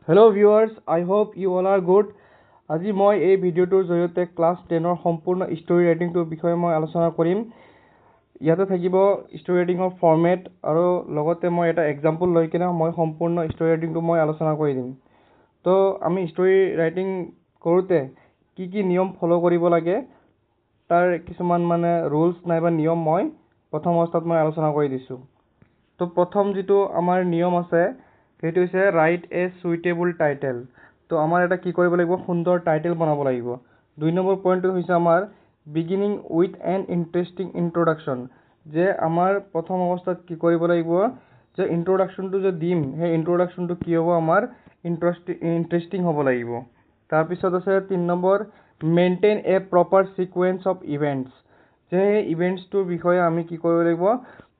Hello viewers, I hope you all are good. আজি মই এই ভিডিঅ'টোৰ জৰিয়তে ক্লাছ 10ৰ সম্পূৰ্ণ ষ্টৰী ৰাইটিংটোৰ বিষয়ে মই আলোচনা কৰিম। ইয়াতে থাকিব ষ্টৰী ৰাইটিংৰ ফৰ্মেট আৰু লগতে মই এটা এক্সাম্পল লৈ কিনে মই সম্পূৰ্ণ ষ্টৰী ৰাইটিংটো মই আলোচনা কৰি দিম। তো আমি ষ্টৰী ৰাইটিং কৰোঁতে কি কি নিয়ম ফ'ল' কৰিব লাগে তাৰ কিছুমান ৰুলছ নাইবা নিয়ম মই প্ৰথম অৱস্থাত মই আলোচনা কৰি দিছোঁ। তো প্ৰথম যিটো আমাৰ নিয়ম আছে সেইটো হৈছে ৰাইট এ সুইটেবল টাইটেল। তো আমাৰ এটা কি কৰিব লাগিব, সুন্দৰ টাইটেল বনাব লাগিব। 2 নম্বৰ পইণ্টটো হৈছে আমাৰ beginning with an interesting introduction, যে আমাৰ প্ৰথম অৱস্থাত কি কৰিব লাগিব, যে ইন্ট্ৰডাকশ্যনটো যে দিম সেই ইন্ট্ৰডাকশ্যনটো কি হ'ব, আমাৰ ইণ্টাৰেষ্টিং হ'ব লাগিব। তাৰপিছত আছে 3 number maintain A proper sequence of events, যে সেই ইভেণ্টছটোৰ বিষয়ে আমি কি কৰিব লাগিব,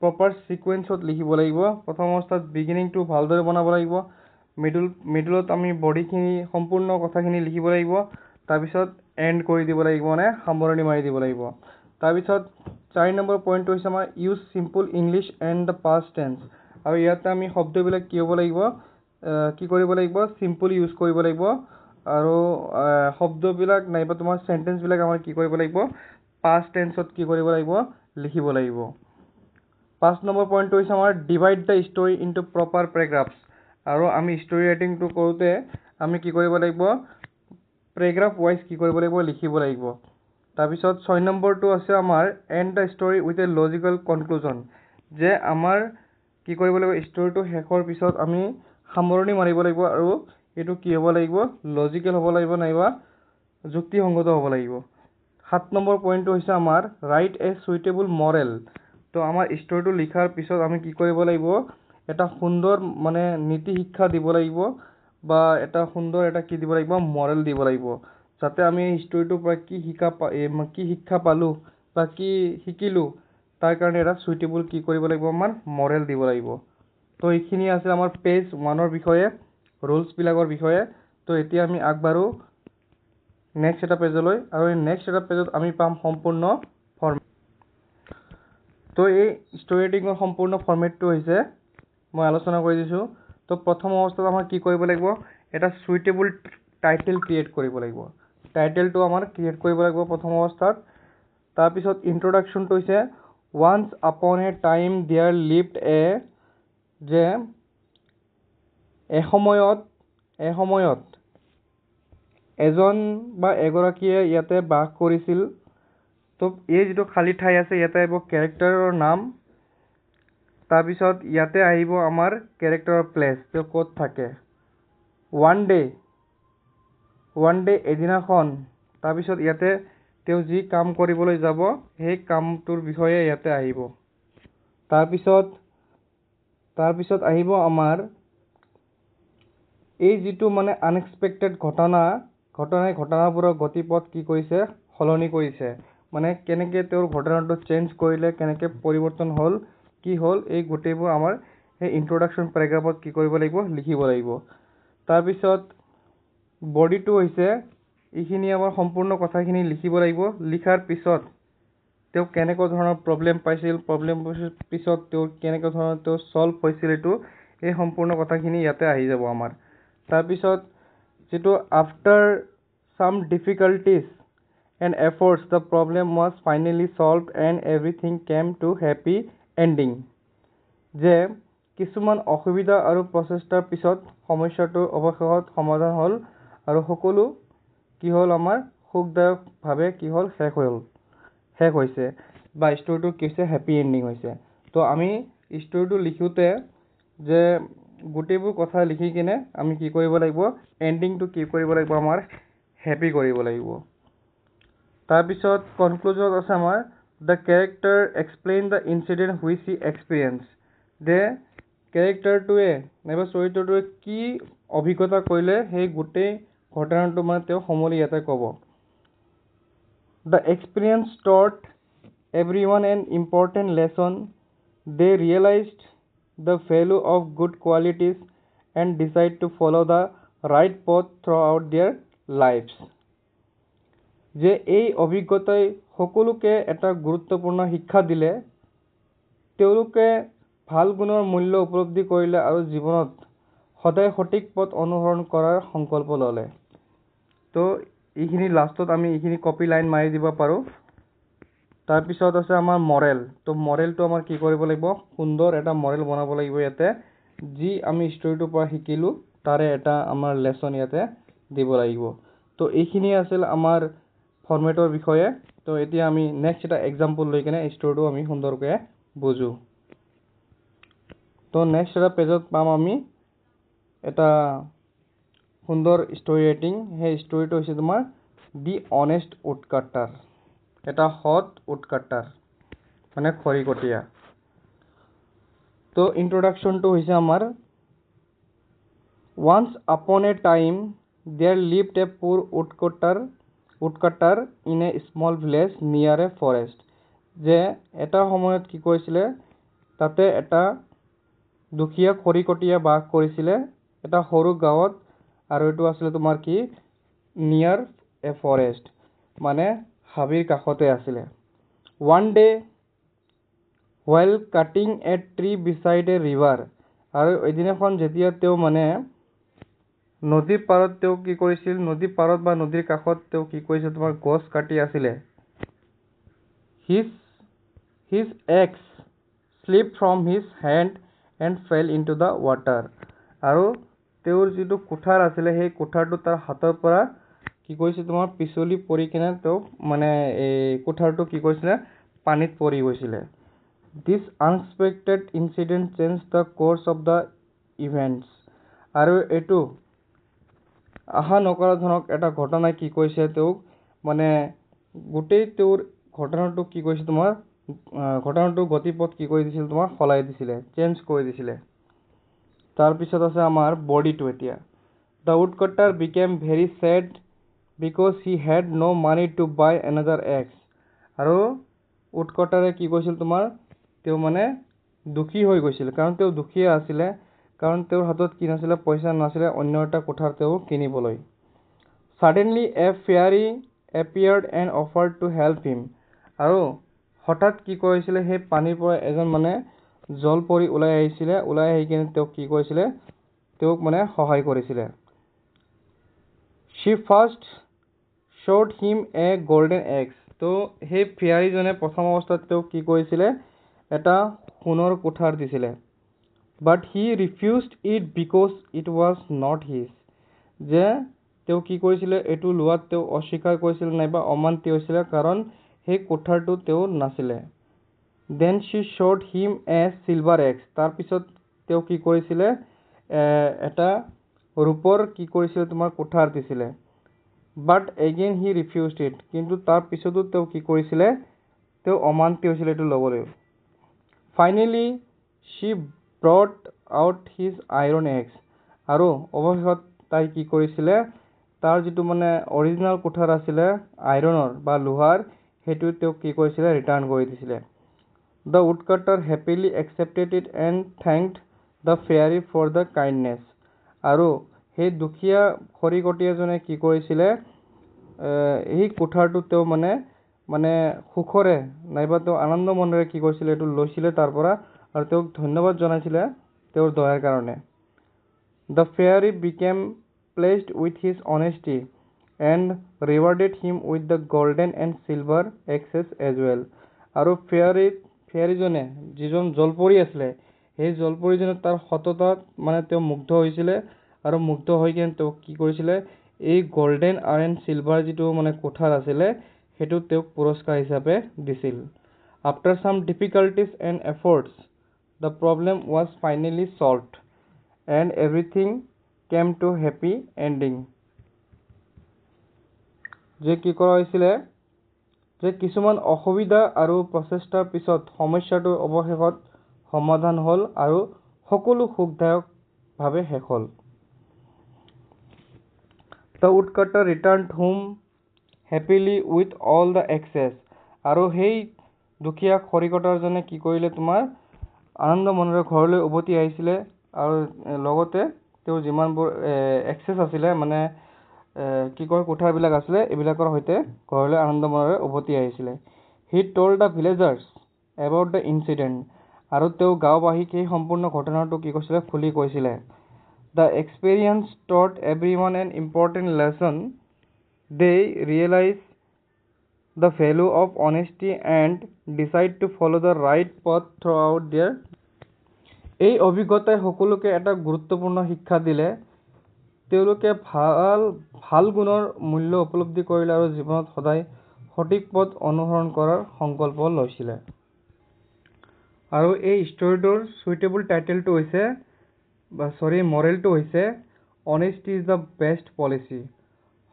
প্ৰপাৰ ছিকুৱেঞ্চত লিখিব লাগিব। প্ৰথম অৱস্থাত বিগিনিংটো ভালদৰে বনাব লাগিব, মিডলত আমি বডিখিনি সম্পূৰ্ণ কথাখিনি লিখিব লাগিব, তাৰপিছত এণ্ড কৰি দিব লাগিব, সামৰণি মাৰি দিব লাগিব। তাৰপিছত 4 নম্বৰ পইণ্টটো হৈছে আমাৰ use simple English and the past tense, আৰু ইয়াতে আমি শব্দবিলাক কি হ'ব লাগিব, কি কৰিব লাগিব, চিম্পল ইউজ কৰিব লাগিব, আৰু শব্দবিলাক নাইবা তোমাৰ চেণ্টেন্সবিলাক আমাৰ কি কৰিব লাগিব, পাষ্ট টেন্সত কি কৰিব লাগিব, লিখিব লাগিব। 5 নম্বৰ পইণ্টটো হৈছে আমাৰ divide the story into proper paragraphs, আৰু আমি ষ্টৰী ৰাইটিংটো কৰোঁতে আমি কি কৰিব লাগিব, পেৰাগ্ৰাফ ৱাইজ কি কৰিব লাগিব, লিখিব লাগিব। তাৰপিছত 6 নম্বৰটো আছে আমাৰ and the story with a logical conclusion, যে আমাৰ কি কৰিব লাগিব, ষ্টৰীটো শেষৰ পিছত আমি সামৰণি মাৰিব লাগিব, আৰু এইটো কি হ'ব লাগিব, লজিকেল হ'ব লাগিব নাইবা যুক্তিসংগত হ'ব লাগিব। 7 নম্বৰ পইণ্টটো হৈছে আমাৰ ৰাইট এ সুইটেবল মৰেল। তো আমাৰ ষ্টৰীটো লিখাৰ পিছত আমি কি কৰিব লাগিব, এটা সুন্দৰ নীতি শিক্ষা দিব লাগিব, বা এটা সুন্দৰ কি দিব লাগিব, মৰেল দিব লাগিব, যাতে আমি এই ষ্টৰীটোৰ পৰা কি শিক্ষা পালোঁ বা কি শিকিলোঁ তাৰ কাৰণে এটা সুইটেবল কি কৰিব লাগিব, আমাৰ মৰেল দিব লাগিব। তো এইখিনি আছে আমাৰ পেজ 1ৰ বিষয়ে, ৰুলছবিলাকৰ বিষয়ে। তো এতিয়া আমি আগবাঢ়োঁ নেক্সট এটা পেজলৈ, আৰু এই নেক্সট এটা পেজত আমি পাম সম্পূৰ্ণ ফৰ্মেট। তো এই ষ্টৰী ৰাইটিঙৰ সম্পূৰ্ণ ফৰ্মেটটো হৈছে মই আলোচনা কৰি দিছোঁ। তো প্ৰথম অৱস্থাত আমাৰ কি কৰিব লাগিব, এটা সুইটেবল টাইটেল ক্ৰিয়েট কৰিব লাগিব। টাইটেলটো আমাৰ ক্ৰিয়েট কৰিব লাগিব প্ৰথম অৱস্থাত। তাৰপিছত ইন্ট্ৰডাকশ্যনটো হৈছে ওৱান্স আপন এ টাইম দেয়াৰ লিভড যে এসময়ত এজন বা এগৰাকীয়ে ইয়াতে বাস কৰিছিল। তো এই যিটো খালী ঠাই আছে ইয়াতে আহিব কেৰেক্টাৰৰ নাম, তাৰপিছত ইয়াতে আহিব আমাৰ কেৰেক্টাৰৰ প্লেচ, তেওঁ ক'ত থাকে। ওৱান ডে এদিনাখন, তাৰপিছত ইয়াতে তেওঁ যি কাম কৰিবলৈ যাব সেই কামটোৰ বিষয়ে ইয়াতে আহিব। তাৰপিছত আহিব আমাৰ এই যিটো আনএক্সপেক্টেড ঘটনাবোৰৰ গতিপথ কি কৰিছে, সলনি কৰিছে, কেনেকৈ তেওঁৰ ঘটনাটো চেঞ্জ কৰিলে, কেনেকৈ পৰিৱৰ্তন হ'ল, কি হ'ল, এই গোটেইবোৰ আমাৰ সেই ইন্ট্ৰডাকশ্যন পেৰাগ্ৰাফত কি কৰিব লাগিব, লিখিব লাগিব। তাৰপিছত বডিটো হৈছে এইখিনি আমাৰ সম্পূৰ্ণ কথাখিনি লিখিব লাগিব। লিখাৰ পিছত তেওঁ কেনেকুৱা ধৰণৰ প্ৰব্লেম পাইছিল, পিছত তেওঁ কেনেকুৱা ধৰণৰ ছল্ভ হৈছিল, এই সম্পূৰ্ণ কথাখিনি ইয়াতে আহি যাব আমাৰ। তাৰপিছত যিটো after some difficulties and efforts the problem was finally solved and everything came to happy ending, যে কিছুমান অসুবিধা আৰু প্ৰচেষ্টাৰ পিছত সমস্যাটোৰ অৱশেষত সমাধান হ'ল, আৰু সকলো কি হ'ল, আমাৰ সুখদায়কভাৱে কি হ'ল, শেষ হৈছে, বা ষ্টৰীটো কি হৈছে, হেপী এণ্ডিং হৈছে। তো আমি ষ্টৰীটো লিখোঁতে যে গোটেইবোৰ কথা লিখি কিনে আমি কি কৰিব লাগিব, এণ্ডিংটো কি কৰিব লাগিব, আমাৰ হেপী কৰিব লাগিব। তাৰপিছত কনক্লুজনত আছে আমাৰ the character explain the incident which he experience, যে কেৰেক্টাৰটোৱে নাইবা চৰিত্ৰটোৱে কি অভিজ্ঞতা কৰিলে সেই গোটেই ঘটনাটো তেওঁ সমূলি ইয়াতে ক'ব। The experience taught everyone an important lesson, they realised the value of good qualities and decide to follow' the right পথ থ্ৰু আউট দেয়াৰ লাইফছ, যে এই অভিজ্ঞতাই সকলোকে এটা গুৰুত্বপূৰ্ণ শিক্ষা দিলে, তেওঁলোকে ভাল গুণৰ মূল্য উপলব্ধি কৰিলে আৰু জীৱনত সদায় সঠিক পথ অনুসৰণ কৰাৰ সংকল্প ল'লে। তো এইখিনি লাষ্টত আমি এইখিনি কপি লাইন মাৰি দিব পাৰোঁ। তাৰপিছত আছে আমাৰ মৰেল। তো মৰেলটো আমাৰ কি কৰিব লাগিব, সুন্দৰ এটা মৰেল বনাব লাগিব ইয়াতে, যি আমি ষ্টৰিটোৰ পৰা শিকিলোঁ তাৰে এটা আমাৰ লেচন ইয়াতে দিব লাগিব। তো এইখিনি আছিল আমাৰ ফৰ্মেটৰ বিষয়ে। তো এতিয়া আমি নেক্সট এটা এক্সাম্পল লৈ কেনে ষ্টৰিটো আমি সুন্দৰকৈ বুজোঁ। তো নেক্সট এটা পেজত পাম আমি এটা সুন্দৰ ষ্টৰি ৰাইটিং। সেই ষ্টৰিটো হৈছে তোমাৰ দি অনেষ্ট উডকাটাৰ, এটা সৎ উডকাটাৰ মানে খৰিকটীয়া। তো ইন্ট্ৰডাকশ্যনটো হৈছে আমাৰ once upon a time there lived a poor woodcutter in a small village near a forest। যে এটা সময়ত কি কৰিছিলে, তাতে এটা দুখীয়া খৰিকটীয়া বাস কৰিছিলে এটা সৰু গাঁৱত, আৰু এইটো আছিলে তোমাৰ কি নিয়াৰ এ ফৰেষ্ট, মানে হাবিৰ কাষতে আছিলে। one day while cutting a tree beside a river, আৰু এদিনাখন যেতিয়া তেওঁ মানে নদীৰ পাৰত তেওঁ কি কৰিছিল, নদীৰ পাৰত বা নদীৰ কাষত তেওঁ কি কৰিছিল তোমাৰ গছ কাটি আছিলে। his axe slipped from his hand and fell into the water। আৰু তেওঁৰ যিটো কুঠাৰ আছিলে সেই কুঠাৰটো তাৰ হাতৰ পৰা কি কৰিছিল তোমাৰ পিছলি পৰি কিনে তেওঁ মানে এই কুঠাৰটো কি কৰিছিলে পানীত পৰি গৈছিলে। This unexpected incident changed the course of the events। আৰু এইটো আশা নকৰা ধৰণক এটা ঘটনাই কি কৰিছে তেওঁক মানে গোটেই তেওঁৰ ঘটনাটো কি কৰিছে তোমাৰ ঘটনাটোৰ গতিপথ কি কৰি দিছিল তোমাৰ সলাই দিছিলে, চেঞ্জ কৰি দিছিলে। তাৰপিছত আছে আমাৰ বডিটো। এতিয়া the woodcutter became very sad because he had no' money to buy another axe. আৰু উডকাটাৰে কি কৰিছিল তোমাৰ তেওঁ মানে দুখী হৈ গৈছিল, কাৰণ তেওঁ দুখীয়া আছিলে, কাৰণ তেওঁৰ হাতত কি নাছিলে, পইচা নাছিলে অন্য এটা কুঠাৰ তেওঁ কিনিবলৈ। Suddenly a fairy appeared and offered to help him। আৰু হঠাৎ কি কৰিছিলে, সেই পানীৰ পৰা এজন মানে জলপৰী ওলাই আহিছিলে, ওলাই আহি কিনে তেওঁক কি কৰিছিলে, তেওঁক মানে সহায় কৰিছিলে। She first showed him a golden axe। তো সেই ফেয়াৰীজনে প্ৰথম অৱস্থাত তেওঁক কি কৰিছিলে, এটা সোণৰ কুঠাৰ দিছিলে। But he refused it because it was not his। যে তেওঁ কি কৰিছিলে, এইটো লোৱাত তেওঁ অস্বীকাৰ কৰিছিল নাইবা অমান্তি হৈছিলে, কাৰণ সেই কুঠাৰটো তেওঁৰ নাছিলে। Then she showed him a silver axe। তাৰপিছত তেওঁ কি কৰিছিলে, এটা ৰূপৰ কি কৰিছিলে তোমাৰ কুঠাৰ দিছিলে। But again he refused it। কিন্তু তাৰ পিছতো তেওঁ কি কৰিছিলে, তেওঁ অমান্তি হৈছিলে এইটো ল'বলৈ। Finally she brought out his iron axe। আৰু অৱশেষত তাই কি কৰিছিলে, তাৰ যিটো মানে অৰিজিনেল কুঠাৰ আছিলে আইৰণৰ বা লোহাৰ, সেইটো তেওঁক কি কৰিছিলে, ৰিটাৰ্ণ কৰি দিছিলে। The woodcutter happily accepted it and thanked the fairy for the kindness। আৰু সেই দুখীয়া খৰিকটীয়াজনে কি কৰিছিলে, এই কুঠাৰটো তেওঁ মানে সুখৰে নাইবা তেওঁ আনন্দ মনেৰে কি কৰিছিলে, এইটো লৈছিলে তাৰ পৰা, আৰু তেওঁক ধন্যবাদ জনাইছিলে তেওঁৰ দয়াৰ কাৰণে। The fairy became pleased with his honesty and rewarded him with the golden and silver axes as well। আৰু ফেয়াৰীজনে যিজন জলপৰী আছিলে, সেই জলপৰীজনে তাৰ সততাত মানে তেওঁ মুগ্ধ হৈছিলে, আৰু মুগ্ধ হৈ কিনে তেওঁক কি কৰিছিলে, এই গল্ডেন এণ্ড চিলভাৰ যিটো মানে কুঠাৰ আছিলে সেইটো তেওঁক পুৰস্কাৰ হিচাপে দিছিল। After some difficulties and efforts the problem was finally solved and everything came to happy ending। যে কি কৰা হৈছিলে, যে কিছুমান অসুবিধা আৰু প্ৰচেষ্টাৰ পিছত সমস্যাটোৰ অৱশেষত সমাধান হ'ল আৰু সকলো সুখদায়কভাৱে শেষ হ'ল। The woodcutter returned home happily with all the axes। আৰু সেই দুখীয়া খৰিকটাৰজনে কি কৰিলে, তোমাৰ আনন্দ মনেৰে ঘৰলৈ উভতি আহিছিলে, আৰু লগতে তেওঁ যিমানবোৰ এক্সেছ আছিলে মানে কি কয় কুঠাৰবিলাক আছিলে, এইবিলাকৰ সৈতে ঘৰলৈ আনন্দ মনেৰে উভতি আহিছিলে। He told the villagers about the incident। আৰু তেওঁ গাঁওবাসীক সেই সম্পূৰ্ণ ঘটনাটো কি কৈছিলে, খুলি কৈছিলে। The experience taught everyone an important lesson. They realize the value of honesty and decide to follow the right path throughout their. এই অভিজ্ঞতাই সকলোকে এটা গুৰুত্বপূৰ্ণ শিক্ষা দিলে। তেওঁলোকে ভাল গুণৰ মূল্য উপলব্ধি কৰিলে আৰু জীৱনত সদায় সঠিক পথ অনুসৰণ কৰাৰ সংকল্প লৈছিলে। আৰু এই ষ্টৰিটোৰ সুইটেবল টাইটেলটো হৈছে মৰেলটো হৈছে অনেষ্টি ইজ দ্য বেষ্ট পলিচি।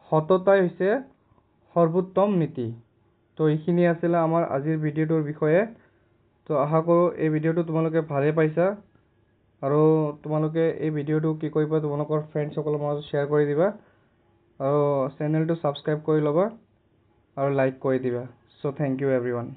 সততাই হৈছে সৰ্বোত্তম নীতি। তো এইখিনি আছিলে আমাৰ আজিৰ ভিডিঅ'টোৰ বিষয়ে। তো আশা কৰোঁ এই ভিডিঅ'টো তোমালোকে ভালেই পাইছা আৰু তোমালোকে এই ভিডিঅ'টো কি কৰিবা তোমালোকৰ ফ্ৰেণ্ডসকলৰ মাজত শ্বেয়াৰ কৰি দিবা আৰু চেনেলটো ছাবস্ক্ৰাইব কৰি ল'বা আৰু লাইক কৰি দিবা। চ' থেংক ইউ এভৰিৱান।